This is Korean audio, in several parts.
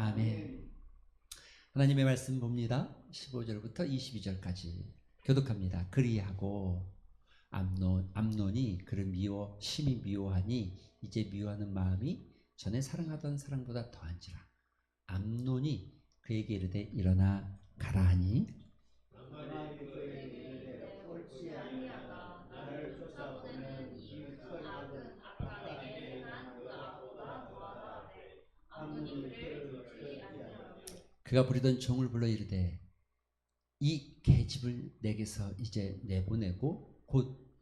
아멘. 하나님의 말씀 봅니다. 15절부터 22절까지 교독합니다. 그리하고 암논이 그를 심히 미워하니 이제 미워하는 마음이 전에 사랑하던 사랑보다 더한지라. 암논이 그에게 이르되 일어나 가라 하니 옳지 아니하다. 나를 쫓아오는 이 큰 악은 아까 내게 행한 그 악보다 더하다. 암논이 그를 쫓지 아니하고 그가 부리던 종을 불러 이르되 이 계집을 내게서 이제 내보내고 곧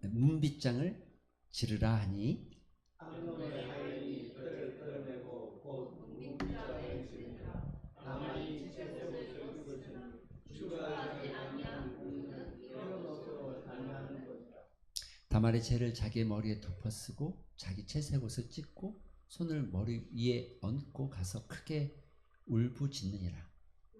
문빗장을 지르라 하니 암논의 하인이 그를 끌어내고 곧 문빗장을 지르니라. 다만이 채색옷을 입으신 주저하지 아니한 공는 이런 옷으로 다니는 것이라. 다말의 채를 자기의 머리에 덮어쓰고 자기 채색옷을 찢고 손을 머리 위에 얹고 가서 크게 울부짖느니라.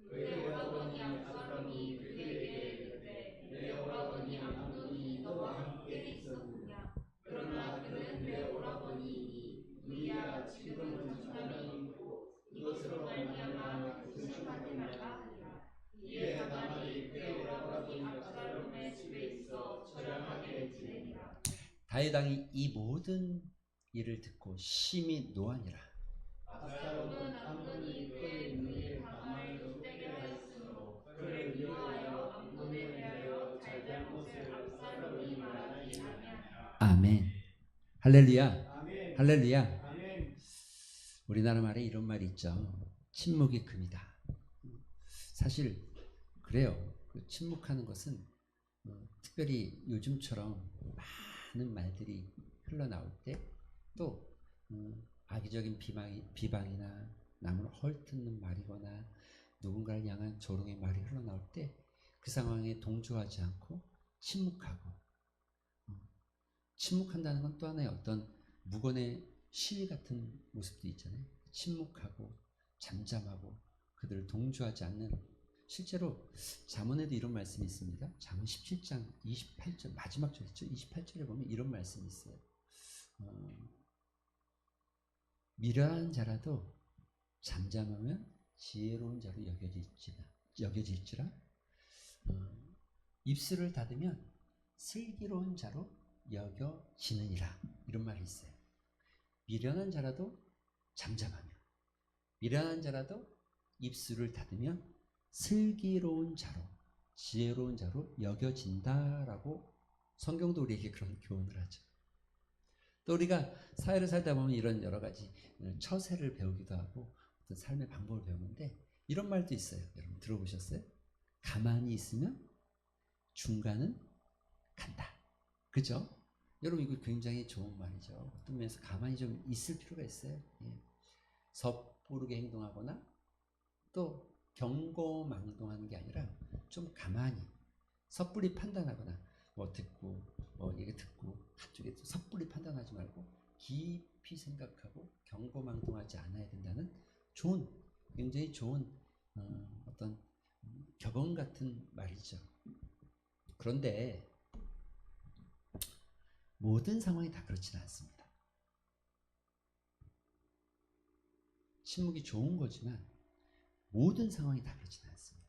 그의 오라버니 압살롬이 그에게 이르되 내 오라버니 암논이 너와 함께 있었느냐. 그러나 그는 내 오라버니이니 우리야 지금은 사람이 있고 이것으로 말미암아 조심하게 말라 하니라. 이에 다말이 그의 오라버니 압살롬의 집에 있어 처량하게 지내니라. 다윗 왕이 이 모든 일을 듣고 심히 노하니라. 압살롬은 암논이 그의 누이의 다말을 쫓게 하였으므로 그를 미워하여 암논에 대하여 잘잘못을 압살롬이 말하지 아니하니라. 아멘. 할렐루야. 아멘. 할렐루야. 아멘. 우리나라 말에 이런 말이 있죠. 침묵이 금이다. 사실 그래요. 그 침묵하는 것은 특별히 요즘처럼 많은 말들이 흘러나올 때 또 악의적인 비방이나 남을 헐뜯는 말이거나 누군가를 향한 조롱의 말이 흘러나올 때 그 상황에 동조하지 않고 침묵하고 침묵한다는 건 또 하나의 어떤 무건의 시위 같은 모습도 있잖아요. 침묵하고 잠잠하고 그들을 동조하지 않는. 실제로 잠언에도 이런 말씀이 있습니다. 잠언 17장 28절 마지막 절이죠. 28절에 보면 이런 말씀이 있어요. 미련한 자라도 잠잠하면 지혜로운 자로 여겨질지라 입술을 닫으면 슬기로운 자로 여겨지느니라. 이런 말이 있어요. 미련한 자라도 잠잠하면, 미련한 자라도 입술을 닫으면 슬기로운 자로, 지혜로운 자로 여겨진다라고 성경도 우리에게 그런 교훈을 하죠. 또 우리가 사회를 살다 보면 이런 여러 가지 처세를 배우기도 하고 어떤 삶의 방법을 배우는데 이런 말도 있어요. 여러분 들어보셨어요? 가만히 있으면 중간은 간다. 그죠? 여러분 이거 굉장히 좋은 말이죠. 어떤 면에서 가만히 좀 있을 필요가 있어요. 예. 섣부르게 행동하거나 또 경고망동하는 게 아니라 좀 가만히 섣불리 판단하거나 얘기 듣고 한쪽에 섣불리 판단하지 말고 깊이 생각하고 경고망동하지 않아야 된다는 굉장히 좋은 어떤 격언 같은 말이죠. 그런데 모든 상황이 다 그렇지는 않습니다. 침묵이 좋은 거지만 모든 상황이 다 그렇지는 않습니다.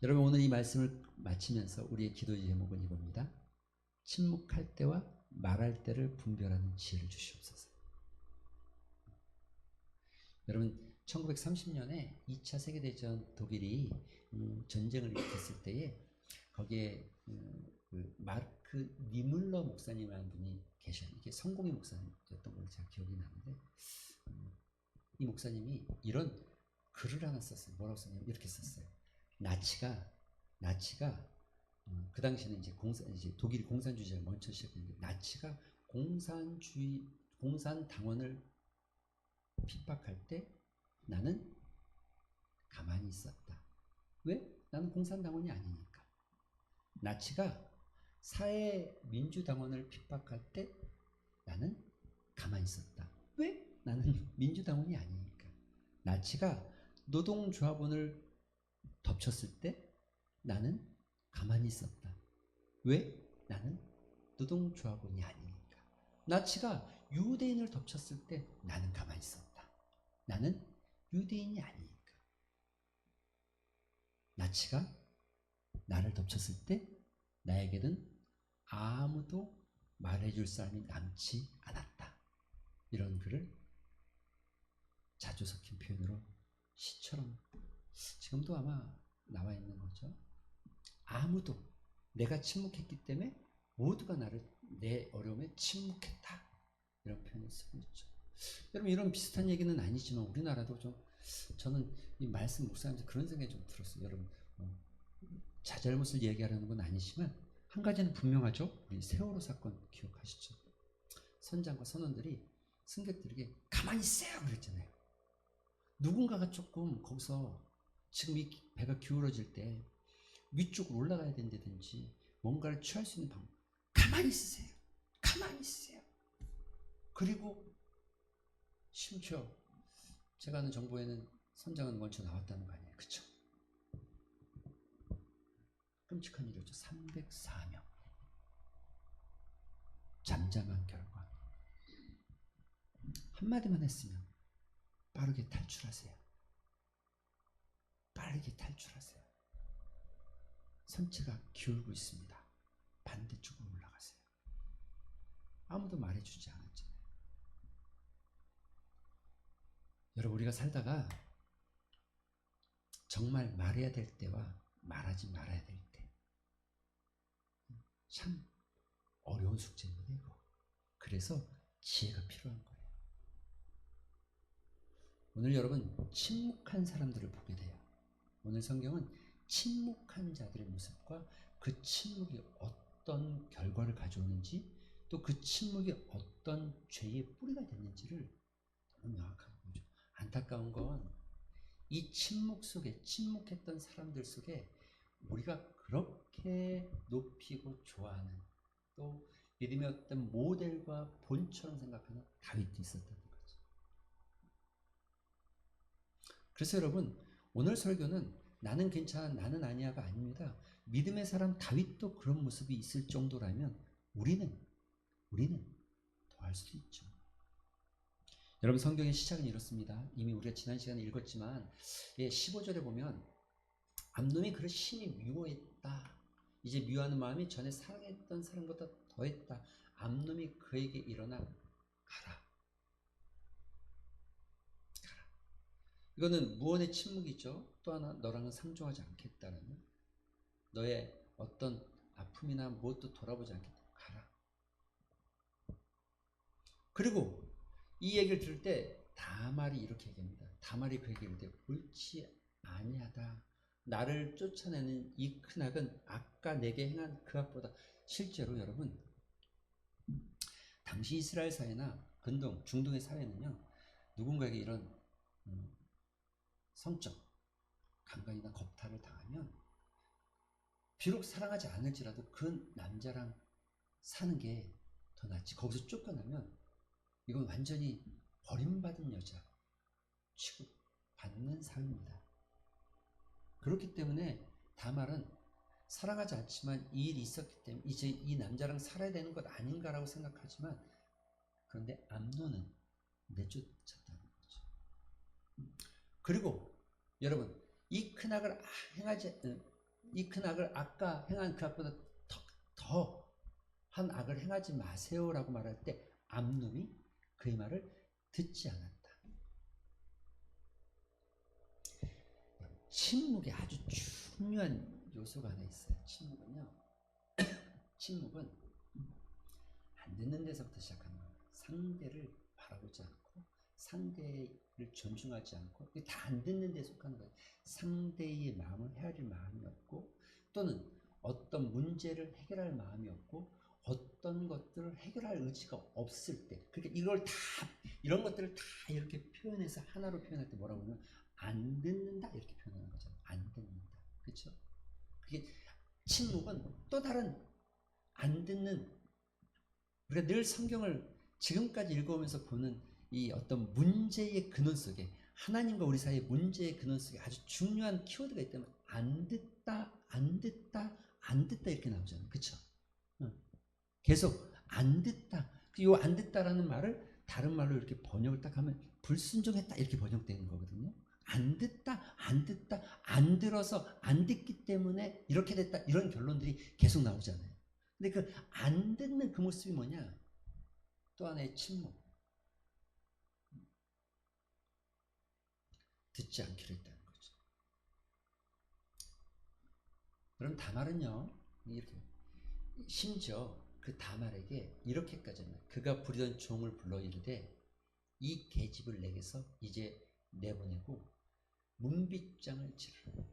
여러분 오늘 이 말씀을 마치면서 우리의 기도 제목은 이겁니다. 침묵할 때와 말할 때를 분별하는 지혜를 주시옵소서. 여러분 1930년에 2차 세계대전 독일이 전쟁을 일으켰을 때에 거기에 그 마르크 니물러 목사님이라는 분이 계셔요. 이게 성공의 목사님이었던 걸로 제가 기억이 나는데 이 목사님이 이런 글을 하나 썼어요. 뭐라고 썼냐면 이렇게 썼어요. 나치가 그 당시에는 이제 독일이 공산주의가 먼저 시작했는데 나치가 공산당원을 핍박할 때 나는 가만히 있었다. 왜? 나는 공산당원이 아니니까. 나치가 사회민주당원을 핍박할 때 나는 가만히 있었다. 왜? 나는 민주당원이 아니니까. 나치가 노동조합원을 덮쳤을 때 나는 가만히 있었다. 왜? 나는 노동조합원이 아니니까. 나치가 유대인을 덮쳤을 때 나는 가만히 있었다. 나는 유대인이 아니니까. 나치가 나를 덮쳤을 때 나에게는 아무도 말해줄 사람이 남지 않았다. 이런 글을 자주 섞인 표현으로 시처럼 지금도 아마 나와 있는 거죠. 아무도, 내가 침묵했기 때문에 모두가 내 어려움에 침묵했다. 이런 표현을 쓰고 있죠. 여러분, 이런 비슷한 얘기는 아니지만 우리나라도 좀, 저는 이 말씀 묵상하면서 그런 생각이 좀 들었어요. 여러분, 자잘못을 얘기하려는 건 아니지만 한 가지는 분명하죠. 우리 세월호 사건 기억하시죠? 선장과 선원들이 승객들에게 가만히 있어요 그랬잖아요. 누군가가 조금 거기서 지금 이 배가 기울어질 때 위쪽으로 올라가야 된다든지 뭔가를 취할 수 있는 방법, 가만히 있으세요. 가만히 있으세요. 그리고 심지어 제가 아는 정보에는 선장은 먼저 나왔다는 거 아니에요. 그쵸? 끔찍한 일이었죠. 304명. 잠잠한 결과. 한마디만 했으면 빠르게 탈출하세요. 빠르게 탈출하세요. 선체가 기울고 있습니다. 반대쪽으로 올라가세요. 아무도 말해주지 않았잖아요. 여러분, 우리가 살다가 정말 말해야 될 때와 말하지 말아야 될 때 참 어려운 숙제입니다. 이거. 그래서 지혜가 필요한 거예요. 오늘 여러분, 침묵한 사람들을 보게 돼요. 오늘 성경은 침묵한 자들의 모습과 그 침묵이 어떤 결과를 가져오는지, 또 그 침묵이 어떤 죄의 뿌리가 됐는지를 너무 명확하게 보죠. 안타까운 건 이 침묵 속에, 침묵했던 사람들 속에 우리가 그렇게 높이고 좋아하는, 또 믿음의 어떤 모델과 본처럼 생각하는 다윗도 있었다는 거죠. 그래서 여러분, 오늘 설교는 나는 괜찮아, 나는 아니야가 아닙니다. 믿음의 사람 다윗도 그런 모습이 있을 정도라면 우리는 더 할 수도 있죠. 여러분, 성경의 시작은 이렇습니다. 이미 우리가 지난 시간에 읽었지만 15절에 보면 암논이 그를 심히 미워했다. 이제 미워하는 마음이 전에 사랑했던 사람보다 더했다. 암논이 그에게 일어나 가라. 이거는 무언의 침묵이죠. 또 하나, 너랑은 상종하지 않겠다는, 너의 어떤 아픔이나 무엇도 돌아보지 않겠다. 가라. 그리고 이 얘기를 들을 때 다말이 이렇게 얘기합니다. 다말이 그에게 이르되 옳지 아니하다. 나를 쫓아내는 이 큰 악은 아까 내게 행한 그 악보다. 실제로 여러분, 당시 이스라엘 사회나 근동, 중동의 사회는요, 누군가에게 이런 성적 강간이나 겁탈을 당하면 비록 사랑하지 않을지라도 그 남자랑 사는 게 더 낫지, 거기서 쫓겨나면 이건 완전히 버림받은 여자 취급받는 사회입니다. 그렇기 때문에 다말은 사랑하지 않지만 이 일이 있었기 때문에 이제 이 남자랑 살아야 되는 것 아닌가라고 생각하지만, 그런데 암논은 내쫓았다는 거죠. 그리고 여러분, 이 큰 악을 아까 행한 그 악보다 더 한 악을 행하지 마세요라고 말할 때 암논이 그의 말을 듣지 않았다. 침묵에 아주 중요한 요소가 하나 있어요. 침묵은 안 듣는 데서부터 시작하는 거예요. 상대를 바라보지 않고, 상대를 존중하지 않고, 이게 다 안 듣는 데 속하는 거예요. 상대의 마음을 헤아릴 마음이 없고, 또는 어떤 문제를 해결할 마음이 없고, 어떤 것들을 해결할 의지가 없을 때, 그러니까 이런 것들을 다 이렇게 표현해서 하나로 표현할 때 뭐라고 하면 안 듣는다 이렇게 표현하는 거잖아요. 안 듣는다. 그렇죠? 그게 침묵은 또 다른 안 듣는, 우리가 늘 성경을 지금까지 읽어오면서 보는 이 어떤 문제의 근원 속에, 하나님과 우리 사이의 문제의 근원 속에 아주 중요한 키워드가 있다면 안 듣다, 안 듣다, 안 듣다 이렇게 나오잖아요. 그렇죠? 계속 안 듣다. 이 안 듣다라는 말을 다른 말로 이렇게 번역을 딱 하면 불순종했다 이렇게 번역되는 거거든요. 안 듣다, 안 듣다, 안 들어서 안 듣기 때문에 이렇게 됐다 이런 결론들이 계속 나오잖아요. 근데 그 안 듣는 그 모습이 뭐냐? 또 하나의 침묵. 듣지 않기로 했다는 거죠. 그럼 다말은요, 이렇게 심지어 그 다말에게 이렇게까지 합니다. 그가 부리던 종을 불러 이르되 이 계집을 내게서 이제 내보내고 문빗장을 치르라.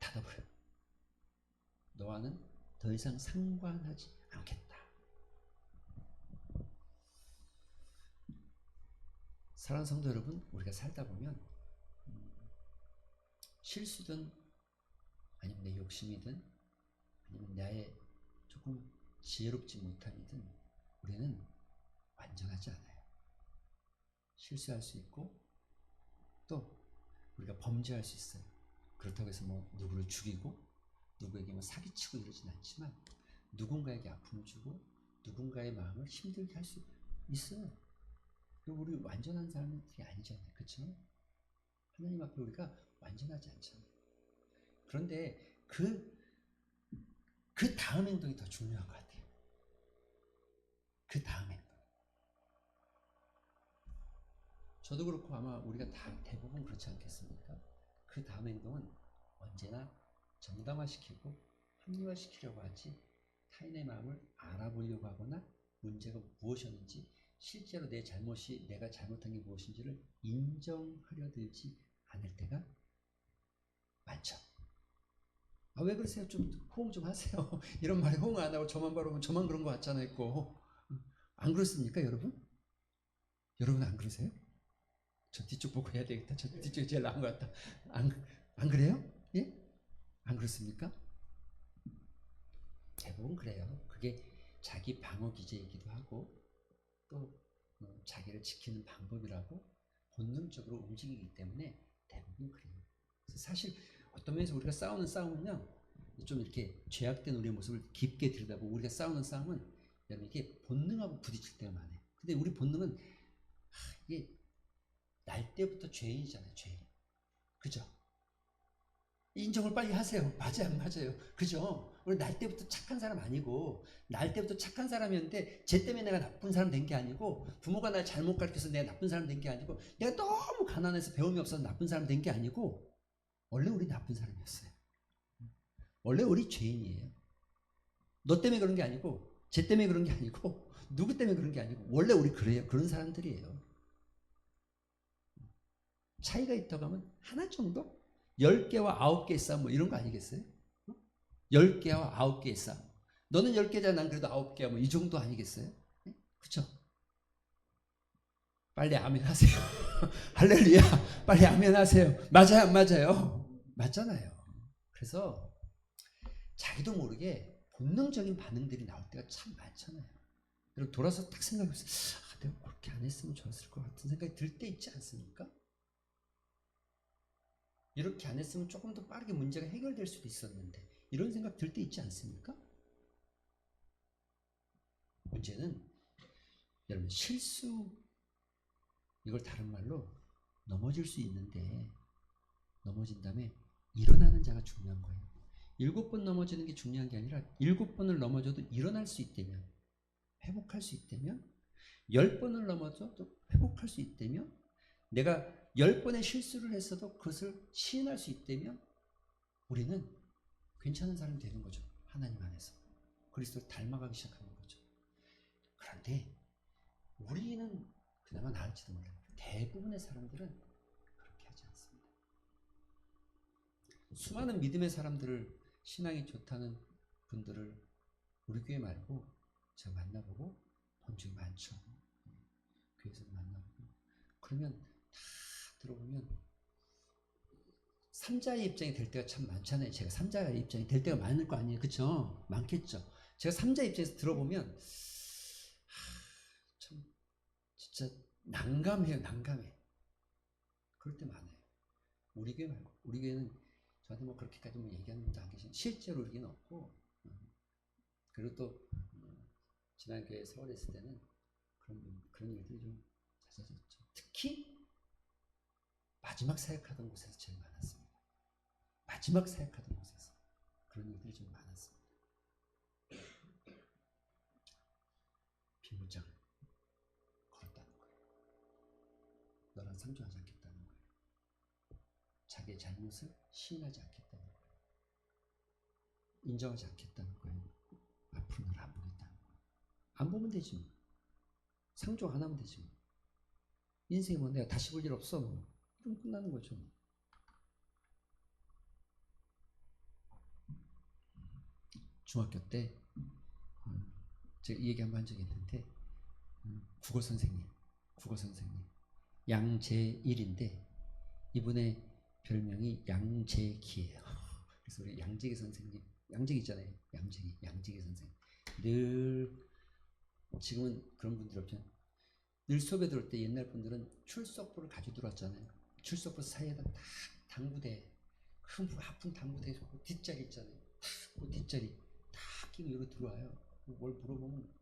닫아버려. 너와는 더 이상 상관하지 않겠다. 사랑하는 성도 여러분, 우리가 살다 보면 실수든 아니면 내 욕심이든 아니면 나의 조금 지혜롭지 못함이든 우리는 완전하지 않아요. 실수할 수 있고 또 우리가 범죄할 수 있어요. 그렇다고 해서 뭐 누구를 죽이고 누구에게 뭐 사기치고 이러진 않지만 누군가에게 아픔을 주고 누군가의 마음을 힘들게 할 수 있어요. 그리고 우리 완전한 사람들이 아니잖아요. 그렇죠? 하나님 앞에 우리가 완전하지 않잖아요. 그런데 그 다음 행동이 더 중요한 것 같아요. 그 다음 행동. 저도 그렇고 아마 우리가 다 대부분 그렇지 않겠습니까? 그 다음 행동은 언제나 정당화시키고 합리화시키려고 하지 타인의 마음을 알아보려고 하거나 문제가 무엇이었는지 실제로 내 잘못이 내가 잘못한 게 무엇인지를 인정하려 들지 않을 때가 많죠. 아, 왜 그러세요? 좀 호응 좀 하세요. 이런 말에 호응 안 하고 저만 바라보면 저만 그런 거 같잖아요. 안 그렇습니까, 여러분? 여러분 안 그러세요? 저 뒤쪽 보고 해야 되겠다. 저 뒤쪽이 제일 나은 것 같다. 안 그래요? 예? 안 그렇습니까? 대부분 그래요. 그게 자기 방어 기제이기도 하고 또 자기를 지키는 방법이라고 본능적으로 움직이기 때문에 대부분 그래요. 그래서 사실 어떤 면에서 우리가 싸우는 싸움은요, 좀 이렇게 죄악된 우리의 모습을 깊게 들여다보고 우리가 싸우는 싸움은 여러분 이게 본능하고 부딪힐 때가 많아요. 근데 우리 본능은 이게 날 때부터 죄인이잖아요. 죄인. 그죠? 인정을 빨리 하세요. 맞아요, 안 맞아요? 그죠? 우리 날 때부터 착한 사람 아니고, 날 때부터 착한 사람이었는데, 쟤 때문에 내가 나쁜 사람 된 게 아니고, 부모가 날 잘못 가르쳐서 내가 나쁜 사람 된 게 아니고, 내가 너무 가난해서 배움이 없어서 나쁜 사람 된 게 아니고, 원래 우리 나쁜 사람이었어요. 원래 우리 죄인이에요. 너 때문에 그런 게 아니고, 쟤 때문에 그런 게 아니고, 누구 때문에 그런 게 아니고, 원래 우리 그래요. 그런 사람들이에요. 차이가 있다고 하면 하나 정도? 10개와 9개의 싸움 뭐 이런 거 아니겠어요? 10개와 9개의 싸움. 너는 10개잖아. 난 그래도 9개야. 뭐 이 정도 아니겠어요? 그쵸? 빨리 아멘 하세요. 할렐루야. 빨리 아멘 하세요. 맞아요, 안 맞아요? 맞잖아요. 그래서 자기도 모르게 본능적인 반응들이 나올 때가 참 많잖아요. 그리고 돌아서 딱 생각해보세요. 아, 내가 그렇게 안 했으면 좋았을 것 같은 생각이 들 때 있지 않습니까? 이렇게 안 했으면 조금 더 빠르게 문제가 해결될 수도 있었는데 이런 생각 들 때 있지 않습니까? 문제는 여러분 실수, 이걸 다른 말로 넘어질 수 있는데 넘어진 다음에 일어나는 자가 중요한 거예요. 7번 넘어지는 게 중요한 게 아니라 7번을 넘어져도 일어날 수 있다면, 회복할 수 있다면, 10번을 넘어져도 회복할 수 있다면, 내가 10번의 실수를 했어도 그것을 시인할 수 있다면 우리는 괜찮은 사람이 되는 거죠. 하나님 안에서 그리스도를 닮아가기 시작하는 거죠. 그런데 우리는 그나마 나을지도 몰라요. 대부분의 사람들은 그렇게 하지 않습니다. 수많은 믿음의 사람들을, 신앙이 좋다는 분들을 우리 교회 말고 제가 만나보고 본 적이 많죠. 교회에서 만나보고 그러면 다 들어보면 3자의 입장이 될 때가 참 많잖아요. 제가 3자의 입장이 될 때가 많을 거 아니에요. 그쵸? 많겠죠. 제가 3자 입장에서 들어보면 참 진짜 난감해요. 난감해. 그럴 때 많아요. 우리 교회 말고. 우리 교회는 저한테 뭐 그렇게까지 뭐 얘기하는 분도 안 계시는데 실제로 우리 교회는 없고, 그리고 또 지난 교회 서울에 있을 때는 그런 일들이 좀 없어졌죠. 특히 마지막 사역하던 곳에서 제일 많았습니다. 마지막 사역하던 곳에서 그런 일들이 좀 많았습니다. 빈문장 걸었다는 거예요. 너랑 상종하지 않겠다는 거예요. 자기의 잘못을 시인하지 않겠다는 거예요. 인정하지 않겠다는 거예요. 앞으로 너를 안 보겠다는 거예요. 안 보면 되지 뭐. 상종 안 하면 되지 뭐. 인생이 뭐 내가 다시 볼 일 없어 뭐. 그럼 끝나는 거죠. 중학교 때 제가 이 얘기 한번 한 적이 있는데 국어 선생님 양재일인데 이분의 별명이 양재기예요. 그래서 우리 양재기 선생님, 양재기 있잖아요. 양재기 선생님. 늘 지금은 그런 분들 없죠. 늘 수업에 들어올 때 옛날 분들은 출석부를 가지고 들어왔잖아요. 출석부 사이에다 딱 당구대, 큰 하품 당구대 그 뒷자리 있잖아요. 그 뒷자리 딱 끼고 여기 들어와요. 뭘 물어보면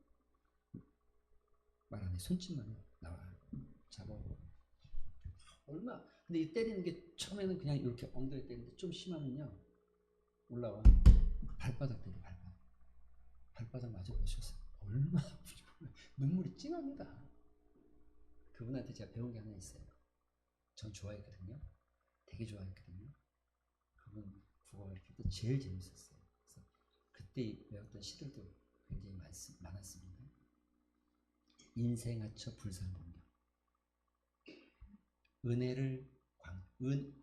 말 안 해. 손짓만 해. 나와. 잡아. 얼마? 근데 이 때리는 게 처음에는 그냥 이렇게 엉덩이 때리는데 좀 심하면요. 올라와. 발바닥 때려, 발바닥. 발바닥 맞아 보셨어요? 얼마나 아프지 몰라요. 눈물이 찡합니다. 그분한테 제가 배운 게 하나 있어요. 전 좋아했거든요. 되게 좋아했거든요. 그분 국어 가르칠 때 제일 재밌었어요. 그래서 그때 외웠던 시들도 굉장히 많았습니다. 인생하처 불상공명.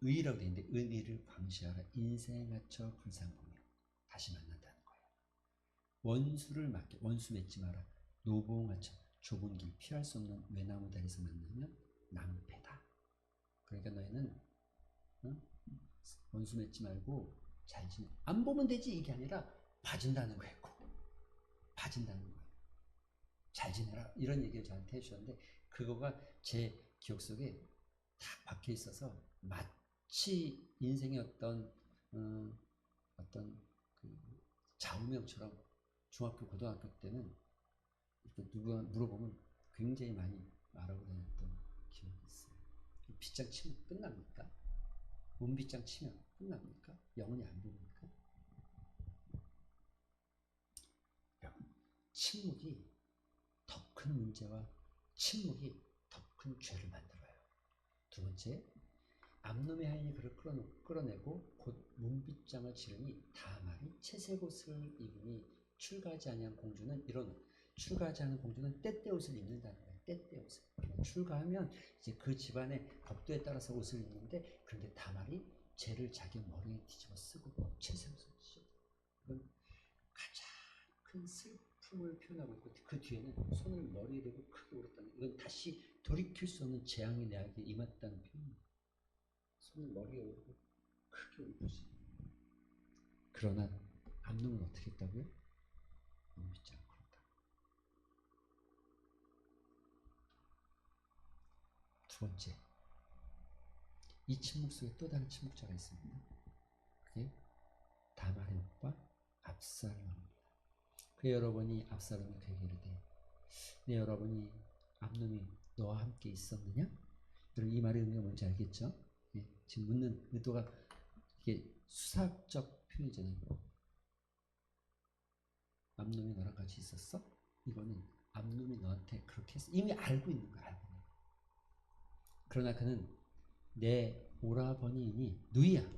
의라고 되어 있는데 은혜를 광시하라. 인생하처 불상공명. 다시 만난다는 거예요. 원수 맺지 마라. 노봉하처 좁은 길 피할 수 없는 외나무 다리에서 만나면 낭패다. 그러니까 너희는 원수 맺지 말고 잘 지내. 안 보면 되지 이게 아니라 봐준다는 거예요. 봐준다는 거예요. 잘 지내라 이런 얘기를 저한테 해주셨는데 그거가 제 기억 속에 딱 박혀 있어서 마치 인생의 어떤 그 좌우명처럼 중학교 고등학교 때는 이렇게 누가 물어보면 굉장히 많이 말하고 다녔던 기억이 있어요. 빗장 치면 끝납니까? 문빗장 치면 끝납니까? 영원히 안 보입니까? 침묵이 더 큰 문제와 침묵이 더 큰 죄를 만들어요. 두 번째, 암놈의 하인이 그를 끌어내고 곧 문빗장을 치르니 다말이 채색 옷을 입으니 출가하지 아니한 공주는 출가하지 않은 공주는 때때 옷을 입는다는 거예요. 때때 옷을. 출가하면 이제 그 집안의 법도에 따라서 옷을 입는데 그런데 다말이 죄를 자기 머리에 뒤집어 쓰고 채색 옷을 찢어. 이건 가장 큰 슬픔을 표현하고 있고 그 뒤에는 손을 머리에 대고 크게 울었다는 이건 다시 돌이킬 수 없는 재앙이 내게 임했다는 표현입니다. 손을 머리에 올리고 크게 울부짖어. 그러나 암놈은 어떻게 했다고요? 눈빛지 않고 그랬다. 두 번째, 이 침묵 속에 또 다른 침묵자가 있습니다. 그게 다말의 오빠 압살롬입니다. 그 여러분이 압살롬이 그에게 이르되 내 여러분이 암놈이 너와 함께 있었느냐? 여러분 이 말의 의미가 뭔지 알겠죠? 예, 지금 묻는 의도가 이게 수사적 표현이잖아요. 암놈이 너랑 같이 있었어? 이거는 암놈이 너한테 그렇게 했어. 이미 알고 있는 거야. 알고 있는 거야. 그러나 그는 내 오라버니이니 누이야.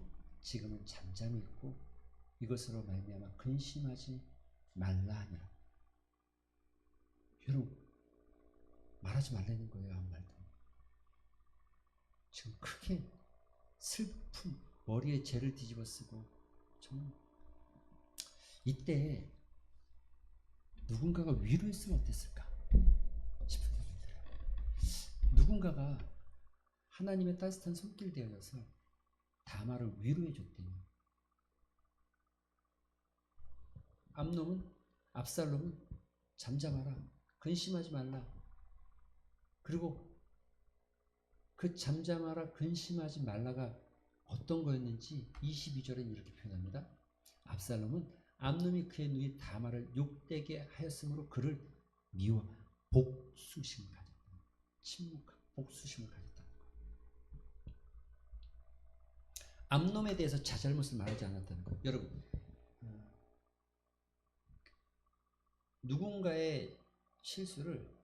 지금은 잠잠히 있고 이것으로 말미암아 근심하지 말라 하니라. 여러분 말하지 말라는 거예요. 아무 말도. 지금 크게 슬픔 머리에 죄를 뒤집어 쓰고 정말 이때 누군가가 위로했으면 어땠을까 싶은 생각이 들어요. 누군가가 하나님의 따뜻한 손길 되어서 다말을 위로해 줬더니 압살롬은 잠잠하라 근심하지 말라. 그리고 그 잠잠하라 근심하지 말라가 어떤 거였는지 22절엔 이렇게 표현합니다. 압살롬은 암놈이 그의 누이 다말을 욕되게 하였으므로 그를 미워 복수심을 가졌다. 침묵하고 복수심을 가졌다는 거예요. 암놈에 대해서 자잘못을 말하지 않았다는 거예요. 여러분, 누군가의 실수를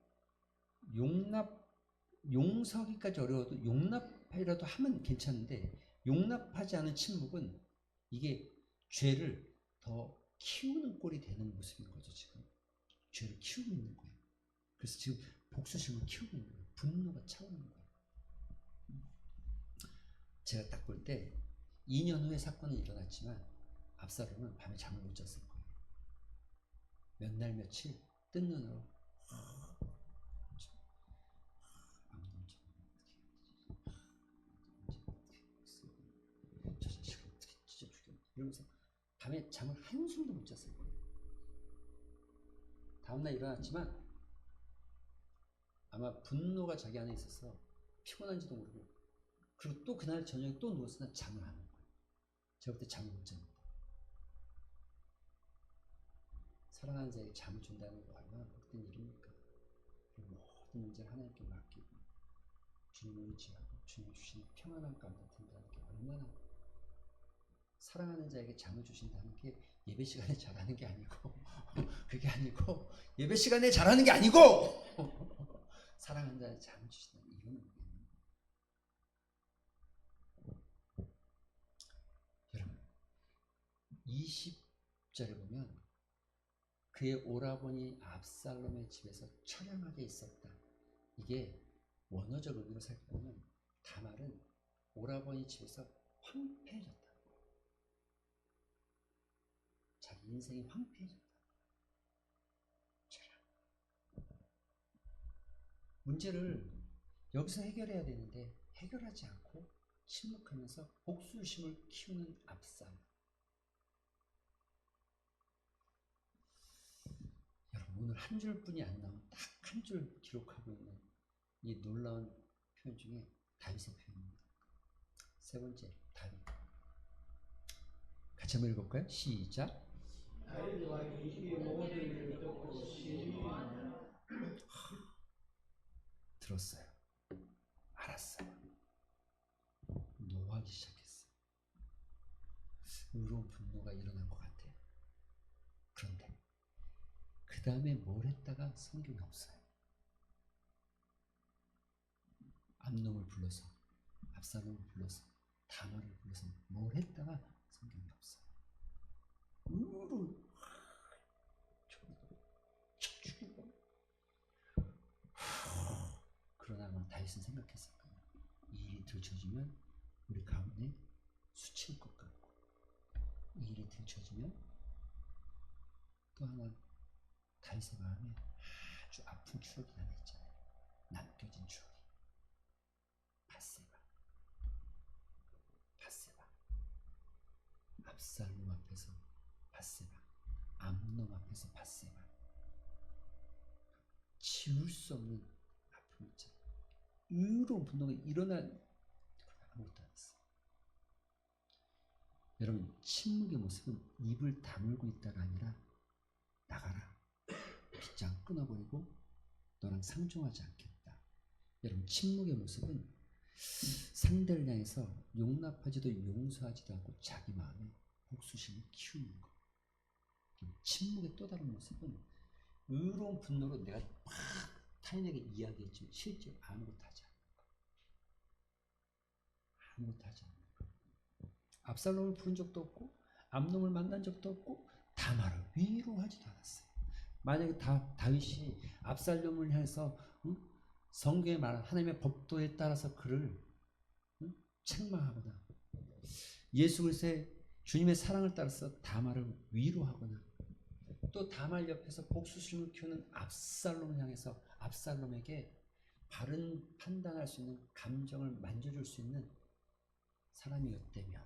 용서하기까지 어려워도 용납이라도 하면 괜찮은데, 용납하지 않은 침묵은 이게 죄를 더 키우는 꼴이 되는 모습인 거죠. 지금 죄를 키우고 있는 거예요. 그래서 지금 복수심을 키우고 있는 거예요. 분노가 차오르는 거예요. 제가 딱 볼 때 2년 후에 사건이 일어났지만 압살롬은 밤에 잠을 못 잤을 거예요. 몇 날 며칠 뜬 눈으로 저 자식을 어떻게 찢어 죽여 이러면서 밤에 잠을 한숨도 못 잤을 거예요. 다음날 일어났지만 아마 분노가 자기 안에 있어서 피곤한지도 모르고, 그리고 또 그날 저녁에 또 누웠으나 잠을 안 한 거예요. 제가 그때 잠을 못 잤는데. 사랑하는 자에게 잠을 준다는 거 얼마나 복된 일입니까? 그리고 모든 문제를 하나님께 맡기고 주님을 의지하고 주님이 주시는 평안한 가운데 든다는 게 얼마나, 사랑하는 자에게 잠을 주신다는 게 예배 시간에 잘하는 게 아니고 그게 아니고 예배 시간에 잘하는 게 아니고 사랑하는 자에게 잠을 주신다는 이런 의미입니다. 여러분, 20절을 보면 그의 오라버니 압살롬의 집에서 처량하게 있었다. 이게 원어적 의미로 살펴보면 다말은 오라버니 집에서 황폐해졌다. 자기 인생이 황폐해졌다. 처량. 문제를 여기서 해결해야 되는데 해결하지 않고 침묵하면서 복수심을 키우는 압살롬. 여러분, 오늘 한 줄뿐이 안 나온 딱 한 줄 기록하고 있는 이 놀라운 표현 중에 다윗의 표현입니다. 세 번째, 다윗. 같이 한번 읽어볼까요? 시작. 다윗과 이 모든 일을 듣고 시인하는 들었어요. 알았어요. 노하기 시작했어요. 의로운 분노가 일어난 것 같아요. 그런데 그 다음에 뭘 했다가 성경이 없어요. 암놈을 불러서, 압살롬을 불러서, 다말을 불러서 뭘 했다가 성경이 없어요. 의로 죽이고. 그러나 아마 다윗은 생각했을 거예요. 이 일이 들춰지면 우리 가문에 수치일 것 같고, 이 일이 들춰지면 또 하나 다윗의 마음에 아주 아픈 추억이 하나 있잖아요. 남겨진 추억이. 바세바. 압살롬 앞에서 바세바. 암놈 앞에서 바세바. 지울 수 없는 아픔이 있잖아요. 의로운 분노가 일어난, 아무것도 안 했어요. 여러분, 침묵의 모습은 입을 다물고 있다가 아니라 나가라. 빗장 끊어버리고 너랑 상종하지 않겠다. 여러분, 침묵의 모습은 상대를 향해서 용납하지도 용서하지도 않고 자기 마음에 복수심을 키우는 것. 침묵의 또 다른 모습은 의로운 분노로 내가 막 타인에게 이야기했지만 실제 아무것도 하지 않는 것. 아무것도 하지 않는 것. 압살롬을 부른 적도 없고 암놈을 만난 적도 없고 다말을 위로하지도 않았어요. 만약에 다윗이 압살롬을 향해서 성경에 말한 하나님의 법도에 따라서 그를 책망하거나 예수 그리스도의 주님의 사랑을 따라서 다말을 위로하거나 또 다말 옆에서 복수심을 키우는 압살롬을 향해서 압살롬에게 바른 판단할 수 있는 감정을 만져줄 수 있는 사람이었다면,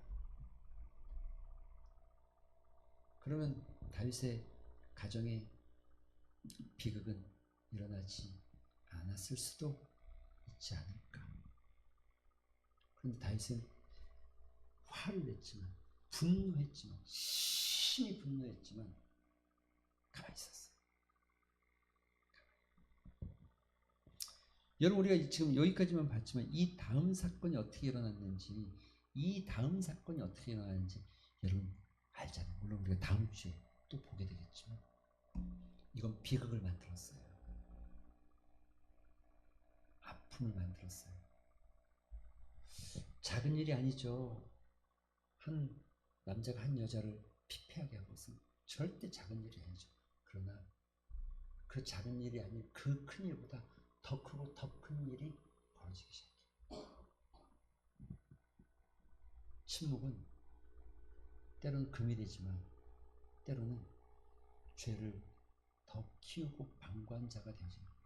그러면 다윗의 가정에 비극은 일어나지 않았을 수도 있지 않을까. 그런데 다윗은 화를 냈지만, 분노했지만, 심히 분노했지만 가만히 있었어요. 여러분 우리가 지금 여기까지만 봤지만 이 다음 사건이 어떻게 일어났는지 여러분 알잖아요. 물론 우리가 다음 주에 또 보게 되겠지만 이건 비극을 만들었어요. 아픔을 만들었어요. 작은 일이 아니죠. 한 남자가 한 여자를 피폐하게 한 것은 절대 작은 일이 아니죠. 그러나 그 작은 일이 아닌 그 큰 일보다 더 크고 더 큰 일이 벌어지기 시작해요. 침묵은 때로는 금이 되지만 때로는 죄를 더 키우고 방관자가 되어집니다.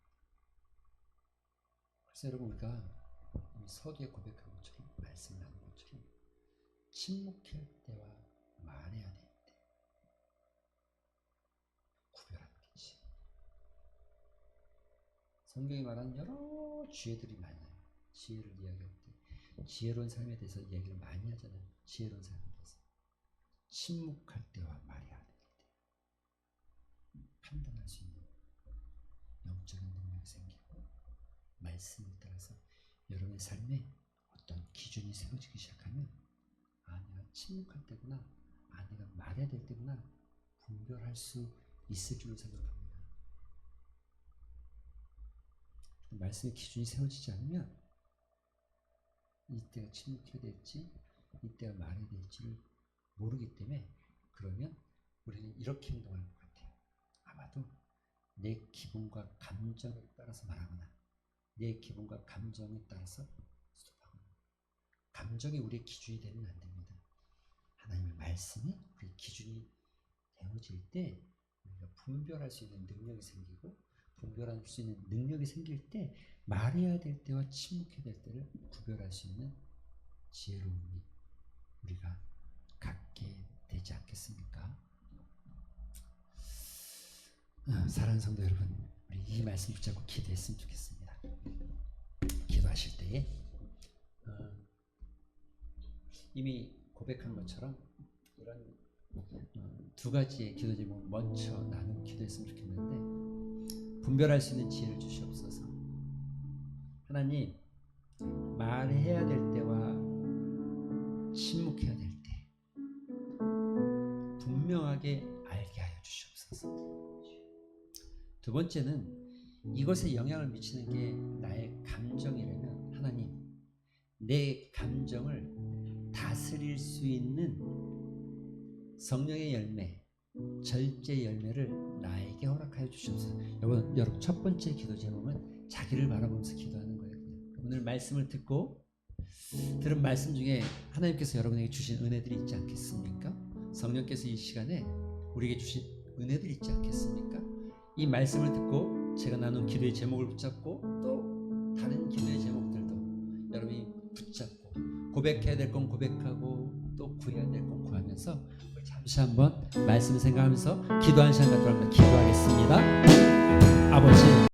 그래서 여러분 우리가 서두에 고백한 것처럼 말씀 나눈 것처럼 침묵할 때와 말해야 될 때 구별하는 게 지혜. 성경이 말하는 여러 지혜들이 많아요. 지혜를 이야기할 때 지혜로운 삶에 대해서 이야기를 많이 하잖아요. 지혜로운 삶에 대해서 침묵할 때와 말해야 될 때 판단할 수 있는 영적인 능력이 생기고 말씀에 따라서 여러분의 삶에 어떤 기준이 세워지기 시작하면 내가 침묵할 때구나, 내가 말해야 될 때구나 분별할 수 있을 줄로 생각합니다. 말씀의 기준이 세워지지 않으면 이때가 침묵해야 될지 이때가 말해야 될지를 모르기 때문에 그러면 우리는 이렇게 행동할 것 같아요. 아마도 내 기분과 감정에 따라서 말하거나 내 기분과 감정에 따라서 스톱하거나 감정이 우리의 기준이 되면 안 됩니다. 하나님의 말씀이 우리의 기준이 되어질 때 우리가 분별할 수 있는 능력이 생기고 분별할 수 있는 능력이 생길 때 말해야 될 때와 침묵해야 될 때를 구별할 수 있는 지혜로움이 우리가 갖게 되지 않겠습니까? 사랑하는 성도 여러분, 우리 이 말씀 붙잡고 기도했으면 좋겠습니다. 기도하실 때에 이미 고백한 것처럼 이런 두 가지의 기도 제목을 먼저 나누고 기도했으면 좋겠는데 분별할 수 있는 지혜를 주시옵소서. 하나님, 말해야 될 때와 침묵해야 될 때 분명하게 알게 하여 주시옵소서. 두 번째는 이것에 영향을 미치는 게 나의 감정이라면 하나님, 내 감정을 다스릴 수 있는 성령의 열매, 절제 열매를 나에게 허락하여 주시옵소서. 여러분 첫 번째 기도 제목은 자기를 바라보면서 기도하는 거예요. 오늘 말씀을 듣고 들은 말씀 중에 하나님께서 여러분에게 주신 은혜들이 있지 않겠습니까? 성령께서 이 시간에 우리에게 주신 은혜들이 있지 않겠습니까? 이 말씀을 듣고 제가 나눈 기도의 제목을 붙잡고 또 다른 기도의 제목들도 여러분이 붙잡고 고백해야 될 건 고백하고 또 구해야 될 건 구하면서 잠시 한번 말씀 생각하면서 기도하는 시간 갖도록 합니다. 기도하겠습니다. 아버지